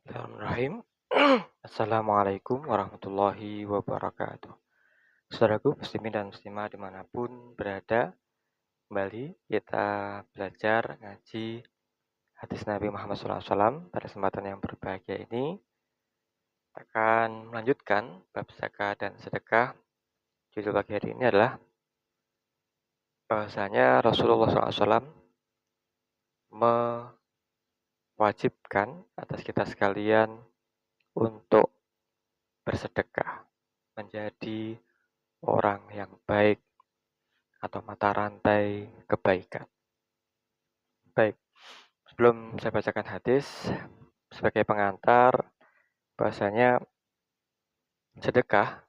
Bismillahirrahmanirrahim. Assalamualaikum warahmatullahi wabarakatuh. Saudaraku muslimin dan muslimah dimanapun berada, kembali kita belajar ngaji hadis Nabi Muhammad SAW. Pada kesempatan yang berbahagia ini akan melanjutkan bab zakat dan sedekah. Judul pagi hari ini adalah bahwasanya Rasulullah SAW mewajibkan atas kita sekalian untuk bersedekah, menjadi orang yang baik atau mata rantai kebaikan. Baik, sebelum saya bacakan hadis, sebagai pengantar, bahwasanya sedekah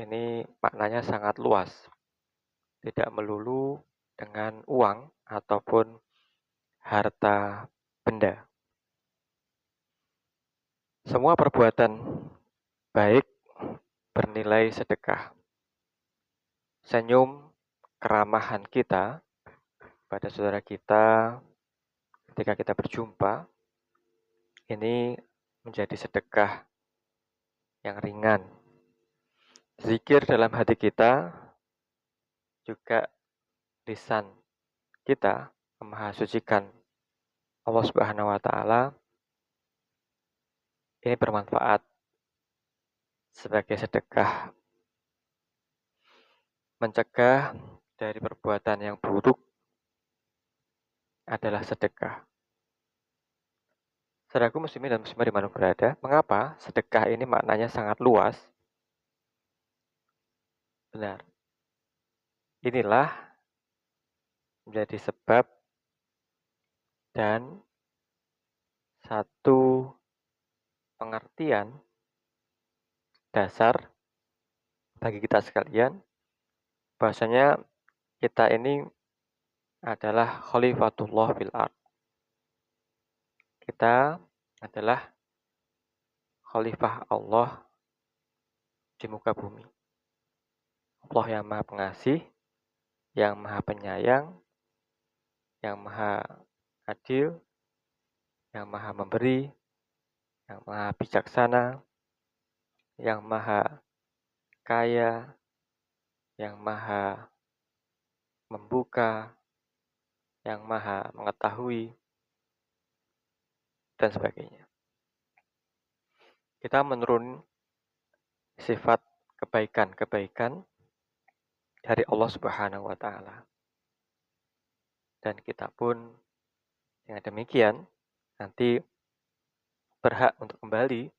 ini maknanya sangat luas, tidak melulu dengan uang ataupun harta benda. Semua perbuatan baik bernilai sedekah. Senyum, keramahan kita pada saudara kita ketika kita berjumpa, ini menjadi sedekah yang ringan. Zikir dalam hati kita, juga lisan kita memahasucikan Allah Subhanahu wa taala, ini bermanfaat sebagai sedekah. Mencegah dari perbuatan yang buruk adalah sedekah. Saudaraku muslimin dan muslimah dimanapun berada, mengapa sedekah ini maknanya sangat luas? Benar, inilah menjadi sebab dan satu pengertian dasar bagi kita sekalian, bahwasanya kita ini adalah khalifatullah fil ard. Kita adalah khalifah Allah di muka bumi. Allah yang maha pengasih, yang maha penyayang, yang maha adil, yang maha memberi, yang maha bijaksana, yang maha kaya, yang maha membuka, yang maha mengetahui, dan sebagainya. Kita menurun sifat kebaikan-kebaikan dari Allah Subhanahu wa taala. Dan kita pun dengan demikian nanti berhak untuk kembali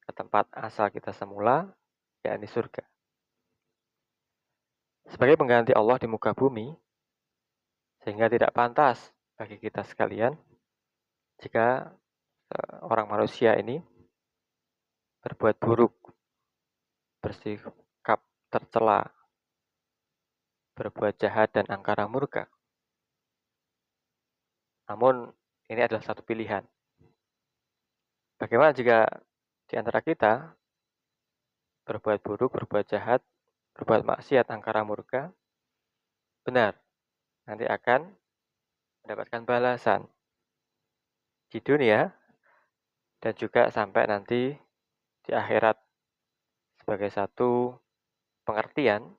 ke tempat asal kita semula, yakni surga. Sebagai pengganti Allah di muka bumi, sehingga tidak pantas bagi kita sekalian jika orang manusia ini berbuat buruk, bersikap tercela, berbuat jahat dan angkara murka. Namun ini adalah satu pilihan. Bagaimana jika di antara kita berbuat buruk, berbuat jahat, berbuat maksiat, angkara murka? Benar, nanti akan mendapatkan balasan di dunia dan juga sampai nanti di akhirat sebagai satu pengertian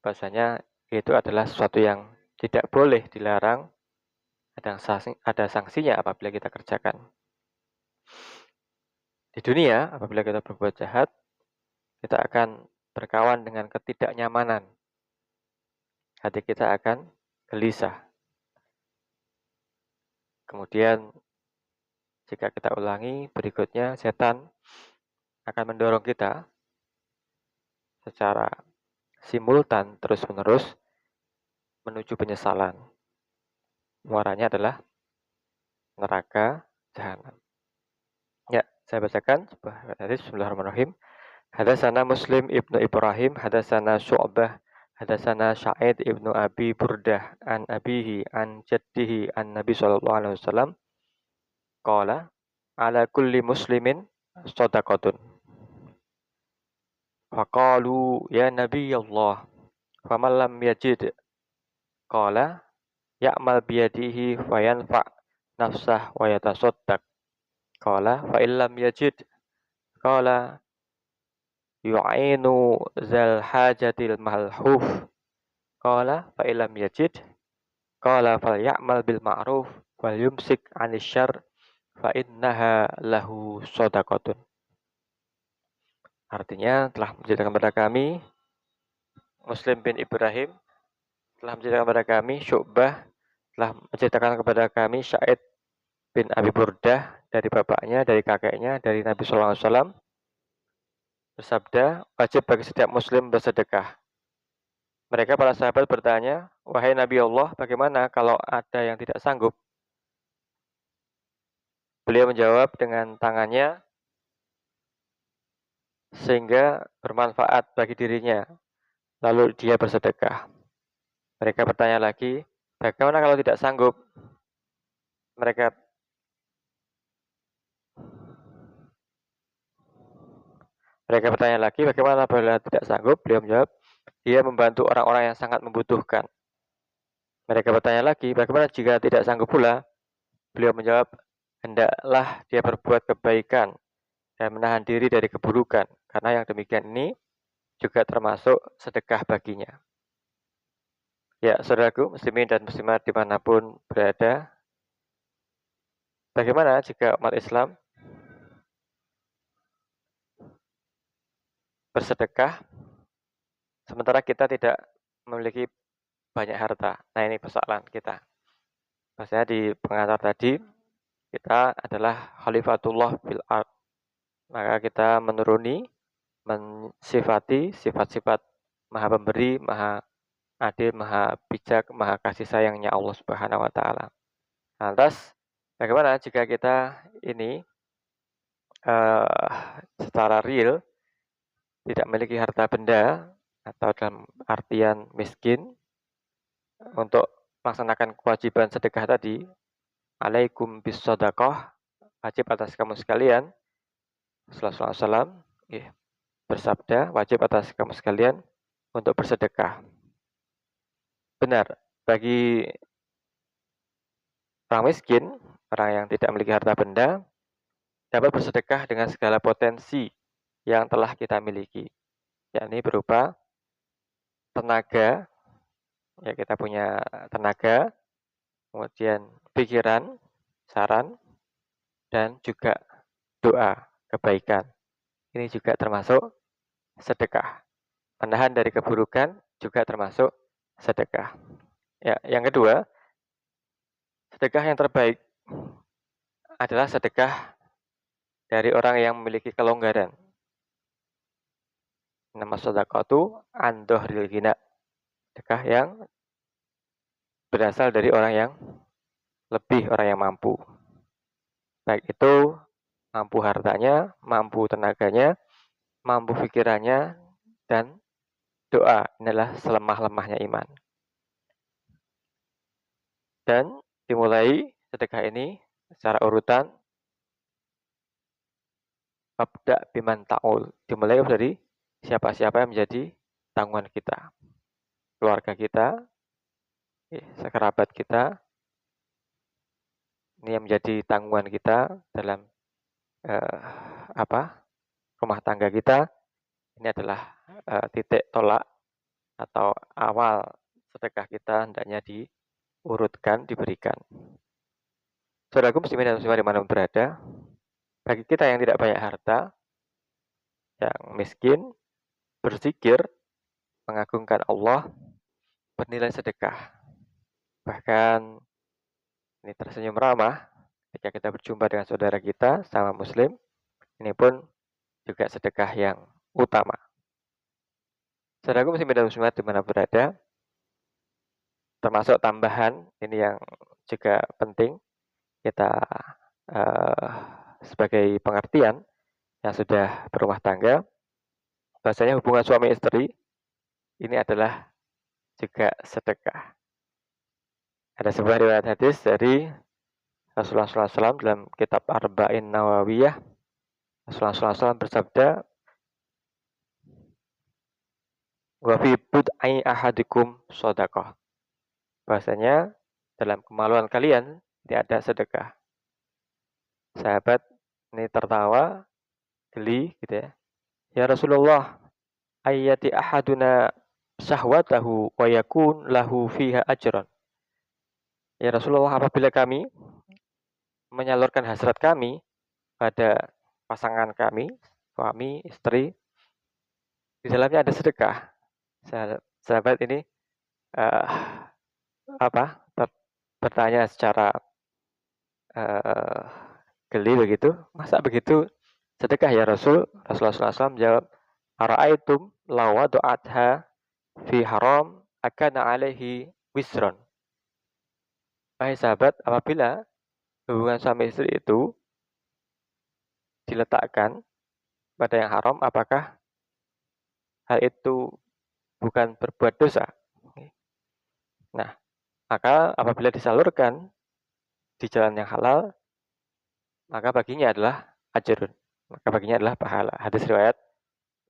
bahwasanya itu adalah sesuatu yang tidak boleh dilarang, ada sanksinya apabila kita kerjakan. Di dunia, apabila kita berbuat jahat, kita akan berkawan dengan ketidaknyamanan. Hati kita akan gelisah. Kemudian, jika kita ulangi, berikutnya setan akan mendorong kita secara simultan terus-menerus menuju penyesalan. Muaranya adalah neraka jahanam. Ya, saya bacakan sebuah hadis. Bismillahirrahmanirrahim. Hadatsana Muslim ibnu Ibrahim, hadatsana Syu'bah, hadatsana Sa'id ibnu Abi Burdah an abihi an jaddihi an Nabi sallallahu alaihi wasallam qala ala kulli muslimin shadaqatun. Faqalu ya Nabi Allah, faman lam yajid qala ya'mal biyadihi fayanfa nafsah wa yatasaddaq. Qala fa illam yajid. Qala yu'inu zal hajatil malhuf. Qala fa illam yajid. Qala falya'mal bil ma'ruf wal yumsik 'anil syarr fa innaha lahu shadaqatun. Artinya telah menceritakan kepada kami Muslim bin Ibrahim, telah menceritakan kepada kami Syu'bah, telah menceritakan kepada kami Sa'id bin Abi Burdah dari bapaknya, dari kakeknya, dari Nabi sallallahu alaihi wasallam bersabda, wajib bagi setiap muslim bersedekah. Mereka para sahabat bertanya, wahai Nabi Allah, bagaimana kalau ada yang tidak sanggup? Beliau menjawab dengan tangannya sehingga bermanfaat bagi dirinya. Lalu dia bersedekah. Mereka bertanya lagi, bagaimana kalau tidak sanggup? Mereka bertanya lagi, bagaimana apabila tidak sanggup? Beliau menjawab, dia membantu orang-orang yang sangat membutuhkan. Mereka bertanya lagi, bagaimana jika tidak sanggup pula? Beliau menjawab, hendaklah dia berbuat kebaikan dan menahan diri dari keburukan, karena yang demikian ini juga termasuk sedekah baginya. Ya, saudaraku, muslimin dan muslimat dimanapun berada, bagaimana jika umat Islam bersedekah sementara kita tidak memiliki banyak harta? Nah, ini persoalan kita. Maksudnya di pengantar tadi, kita adalah khalifatullah fil ard. Maka kita mensifati sifat-sifat maha pemberi, maha adil, maha bijak, maha kasih sayangnya Allah Subhanahu wa taala. Lantas bagaimana jika kita ini secara real tidak memiliki harta benda atau dalam artian miskin untuk melaksanakan kewajiban sedekah tadi, alaikum bis shadaqah, wajib atas kamu sekalian, sallallahu alaihi wasallam bersabda, wajib atas kamu sekalian untuk bersedekah. Benar, bagi orang miskin, orang yang tidak memiliki harta benda, dapat bersedekah dengan segala potensi yang telah kita miliki, yakni berupa tenaga, ya kita punya tenaga, kemudian pikiran, saran, dan juga doa, kebaikan. Ini juga termasuk sedekah. Menahan dari keburukan juga termasuk sedekah. Ya, yang kedua, sedekah yang terbaik adalah sedekah dari orang yang memiliki kelonggaran. Nama sedekatu an dhahril ghina. Sedekah yang berasal dari orang yang lebih, orang yang mampu. Baik itu mampu hartanya, mampu tenaganya, mampu pikirannya, dan doa. Inilah selemah-lemahnya iman. Dan dimulai sedekah ini secara urutan babda biman ta'ul. Dimulai dari siapa-siapa yang menjadi tanggungan kita. Keluarga kita, sekerabat kita, ini yang menjadi tanggungan kita dalam rumah tangga kita. Ini adalah titik tolak atau awal sedekah kita hendaknya diurutkan, diberikan. Saudaraku muslimin dan muslimah dimanapun berada, bagi kita yang tidak banyak harta, yang miskin, berzikir, mengagungkan Allah, bernilai sedekah. Bahkan ini tersenyum ramah ketika kita berjumpa dengan saudara kita, sama muslim, ini pun juga sedekah yang utama. Saudaraku muslimin dan muslimat dimana berada, termasuk tambahan, ini yang juga penting, kita sebagai pengertian yang sudah berumah tangga, bahasanya hubungan suami istri ini adalah juga sedekah. Ada sebuah riwayat hadis dari Rasulullah SAW dalam kitab Arba'in Nawawiyah. Rasulullah SAW bersabda, wa fi bud'i ahadikum shadaqah. Bahasanya dalam kemaluan kalian tidak ada sedekah. Sahabat Ini tertawa, geli gitu ya. Ya Rasulullah, ayyati ahaduna syahwatahu wa yakun lahu fiha ajran. Ya Rasulullah, apabila kami menyalurkan hasrat kami pada pasangan kami, suami, istri, di dalamnya ada sedekah. Sahabat ini uh, apa bertanya secara uh, geli begitu, masa begitu sedekah ya Rasul? Rasulullah SAW jawab, Ara'aitum lawadu'atha fi haram akana alaihi wisron. Wahai sahabat, apabila hubungan suami istri itu diletakkan pada yang haram, apakah hal itu bukan berbuat dosa? Nah, maka apabila disalurkan di jalan yang halal, maka baginya adalah ajrun. Maka baginya adalah pahala. Hadis riwayat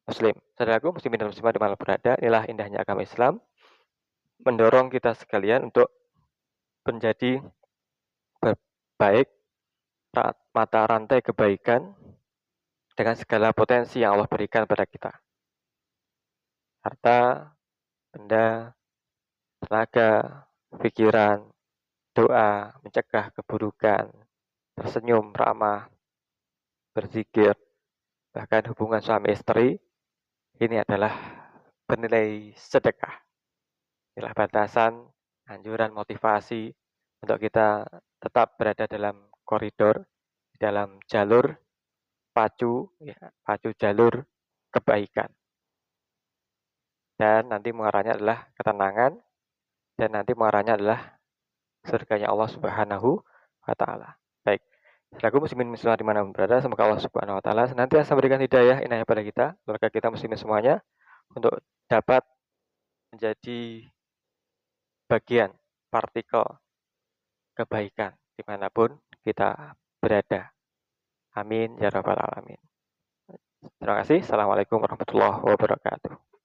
Muslim. Saudaraku muslimin dan muslimat di mana berada, inilah indahnya agama Islam, mendorong kita sekalian untuk menjadi baik mata rantai kebaikan dengan segala potensi yang Allah berikan pada kita. Harta, benda, tenaga, pikiran, doa, mencegah keburukan, tersenyum, ramah, berzikir, bahkan hubungan suami istri, ini adalah bernilai sedekah. Inilah batasan, anjuran, motivasi untuk kita tetap berada dalam koridor, dalam jalur pacu jalur kebaikan. Dan nanti muaranya adalah ketenangan, dan nanti muaranya adalah surganya Allah Subhanahu wa Ta'ala. Baik, selaku muslimin muslimat di mana berada, semoga Allah Subhanahu wa Ta'ala senantiasa memberikan hidayah inayah pada kita, keluarga kita muslimin semuanya, untuk dapat menjadi bagian partikel kebaikan dimanapun kita berada. Amin ya rabbal alamin. Terima kasih. Assalamualaikum warahmatullahi wabarakatuh.